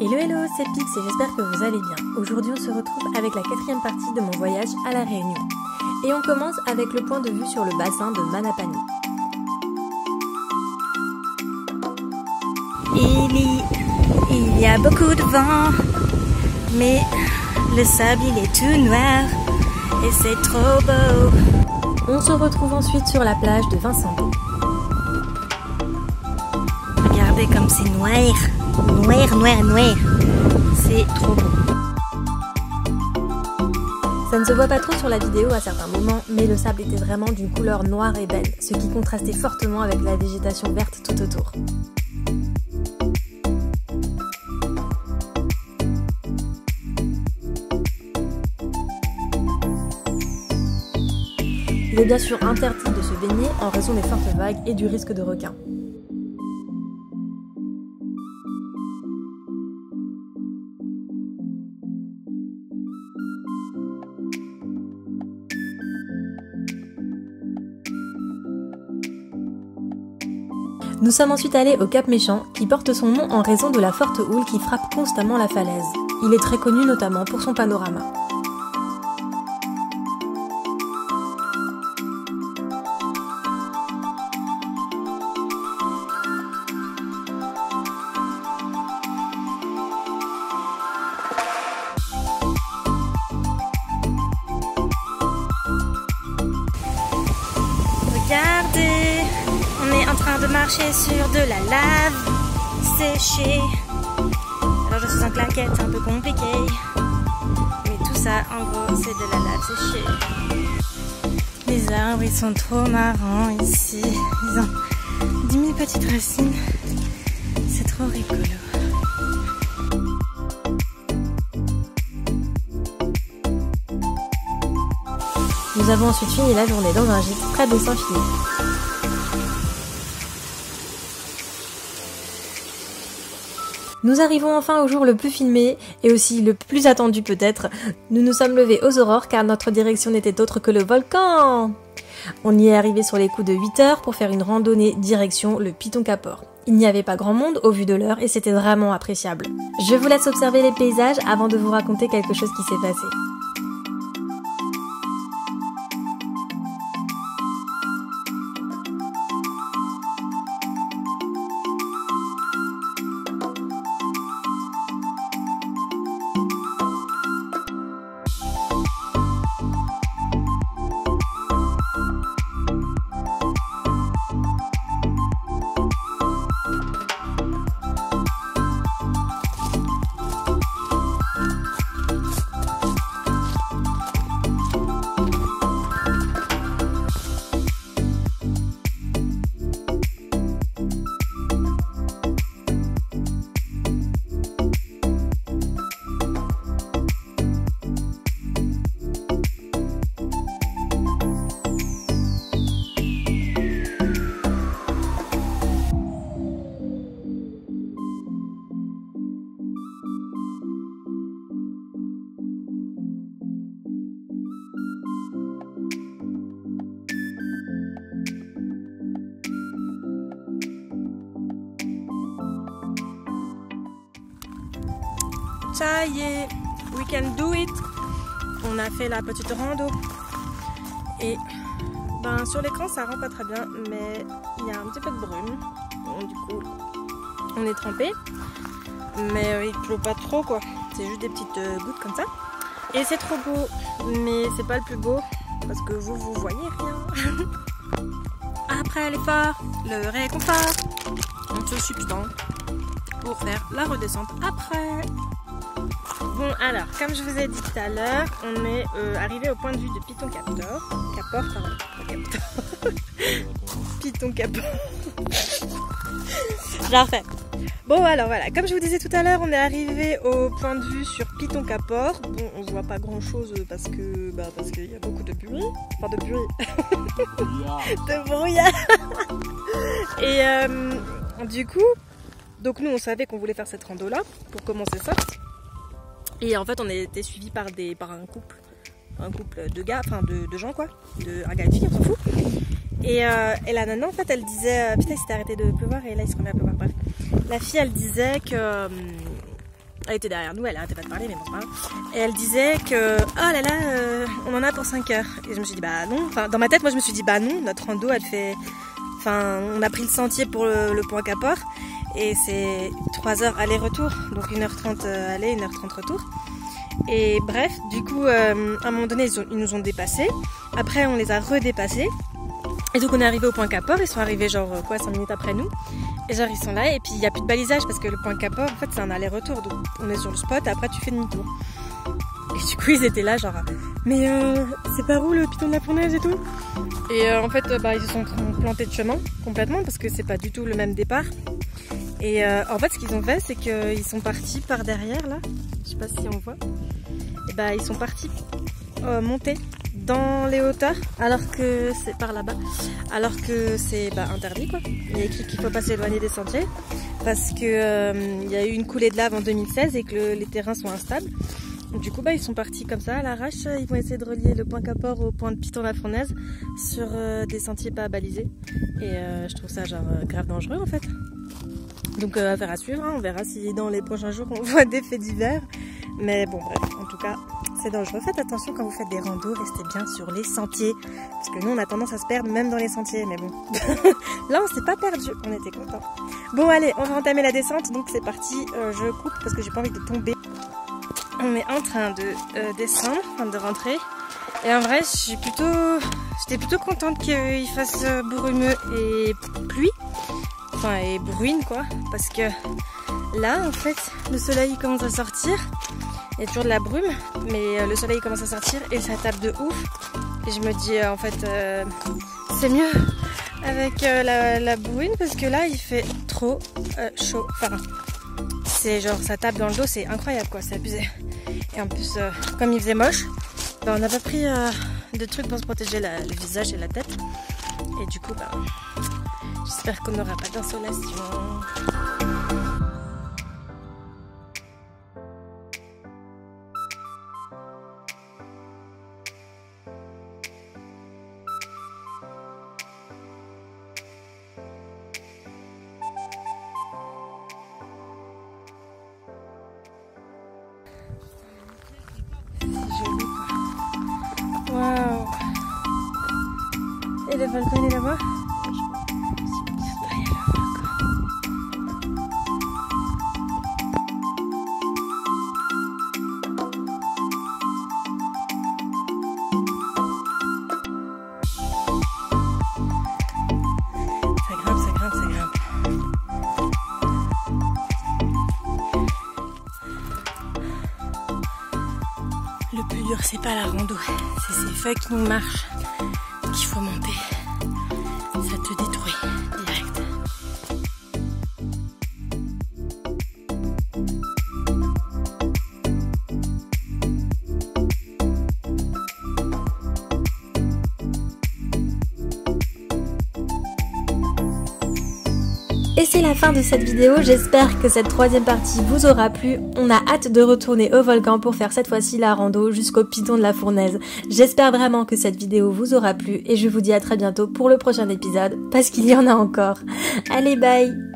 Hello hello, c'est Pix et j'espère que vous allez bien. Aujourd'hui on se retrouve avec la 4e partie de mon voyage à La Réunion. Et on commence avec le point de vue sur le bassin de Manapani. Il y a beaucoup de vent, mais le sable il est tout noir et c'est trop beau. On se retrouve ensuite sur la plage de Vincent d'Eau. Regardez comme c'est noir, noir, noir, noir. C'est trop beau. Ça ne se voit pas trop sur la vidéo à certains moments, mais le sable était vraiment d'une couleur noire et belle, ce qui contrastait fortement avec la végétation verte tout autour. Il est bien sûr interdit de se baigner en raison des fortes vagues et du risque de requins. Nous sommes ensuite allés au Cap Méchant, qui porte son nom en raison de la forte houle qui frappe constamment la falaise. Il est très connu notamment pour son panorama. Regardez, on est en train de marcher sur de la lave séchée. Alors je suis en claquette, c'est un peu compliqué. Mais tout ça, en gros, c'est de la lave séchée. Les arbres, ils sont trop marrants ici. Ils ont 10 000 petites racines. C'est trop rigolo. Nous avons ensuite fini la journée dans un gîte près de Saint-Philippe. Nous arrivons enfin au jour le plus filmé et aussi le plus attendu peut-être. Nous nous sommes levés aux aurores car notre direction n'était autre que le volcan. On y est arrivé sur les coups de 8 heures pour faire une randonnée direction le Piton Kapor. Il n'y avait pas grand monde au vu de l'heure et c'était vraiment appréciable. Je vous laisse observer les paysages avant de vous raconter quelque chose qui s'est passé. Ça y est, we can do it. On a fait la petite rando. Et ben, sur l'écran ça rend pas très bien, mais il y a un petit peu de brume. Bon, du coup, on est trempé. Mais il pleut pas trop quoi. C'est juste des petites gouttes comme ça. Et c'est trop beau, mais c'est pas le plus beau parce que vous voyez rien. Après l'effort, le réconfort, on se subtend pour faire la redescente après. Bon alors, comme je vous ai dit tout à l'heure, on est arrivé au point de vue de Piton Kapor. Kapor, pardon, pas Kapor. Piton Kapor. Je la refais. Bon alors voilà, comme je vous disais tout à l'heure, on est arrivé au point de vue sur Piton Kapor. Bon, on voit pas grand chose parce qu'il y a beaucoup de bruit. Enfin de bruit. De brouillard. Et du coup, donc nous on savait qu'on voulait faire cette rando là pour commencer ça. Et en fait on a été suivis par un couple de gars, enfin de gens quoi, un gars et une fille, on s'en fout. Et la nana en fait elle disait, putain il s'était arrêté de pleuvoir et là il se remet à pleuvoir, bref. La fille elle disait que Elle était derrière nous, elle arrêtait pas de parler, mais bon, c'est pas grave. Et elle disait que, oh là là, on en a pour 5 heures. Et je me suis dit, bah non. Enfin, dans ma tête, moi, je me suis dit, bah non, notre rando, elle fait... Enfin, on a pris le sentier pour le point Capor. Et c'est 3 heures aller-retour. Donc 1h30 aller, 1h30 retour. Et bref, du coup, à un moment donné, ils nous ont dépassés. Après, on les a redépassés. Et donc, on est arrivé au point Capor. Ils sont arrivés, genre, 5 minutes après nous. Et genre, ils sont là. Et puis, il n'y a plus de balisage parce que le point Capor, en fait, c'est un aller-retour. Donc, on est sur le spot. Après, tu fais demi-tour. Et du coup, ils étaient là, genre, mais c'est par où le piton de la fournaise et tout? Et en fait, ils se sont plantés de chemin complètement parce que c'est pas du tout le même départ. Et en fait, ce qu'ils ont fait, c'est qu'ils sont partis par derrière, là. Je sais pas si on voit. Et ils sont partis monter dans les hauteurs, alors que c'est par là-bas, alors que c'est interdit, quoi. Il y a écrit qu'il faut pas s'éloigner des sentiers parce que il y a eu une coulée de lave en 2016 et que les terrains sont instables. Donc, du coup, ils sont partis comme ça à l'arrache. Ils vont essayer de relier le point Capor au point de Piton-la-Fournaise sur des sentiers pas balisés. Et je trouve ça genre grave dangereux en fait. Donc affaire à suivre, hein. On verra si dans les prochains jours on voit des faits divers. Mais bon, bref, en tout cas, c'est dangereux. Faites attention quand vous faites des randos, restez bien sur les sentiers. Parce que nous, on a tendance à se perdre même dans les sentiers. Mais bon, là, on s'est pas perdu. On était contents. Bon, allez, on va entamer la descente. Donc c'est parti. Je coupe parce que j'ai pas envie de tomber. On est en train de descendre, enfin de rentrer. Et en vrai, j'étais plutôt contente qu'il fasse brumeux et pluie. Enfin, et bruine quoi. Parce que là, en fait, le soleil commence à sortir. Il y a toujours de la brume, mais le soleil commence à sortir et ça tape de ouf. Et je me dis, en fait, c'est mieux avec la bruine parce que là, il fait trop chaud. Enfin, c'est genre, ça tape dans le dos, c'est incroyable quoi, c'est abusé. Et en plus, comme il faisait moche, on n'a pas pris de trucs pour se protéger le visage et la tête. Et du coup, j'espère qu'on n'aura pas d'insolation. C'est joli quoi. Waouh! Et le balcon il est là-bas? Le plus dur, c'est pas la rando, c'est ces fucking marches qu'il faut monter. Ça te détruit direct. Et c'est la fin de cette vidéo, j'espère que cette troisième partie vous aura plu. On a hâte de retourner au volcan pour faire cette fois-ci la rando jusqu'au piton de la fournaise. J'espère vraiment que cette vidéo vous aura plu et je vous dis à très bientôt pour le prochain épisode parce qu'il y en a encore. Allez, bye!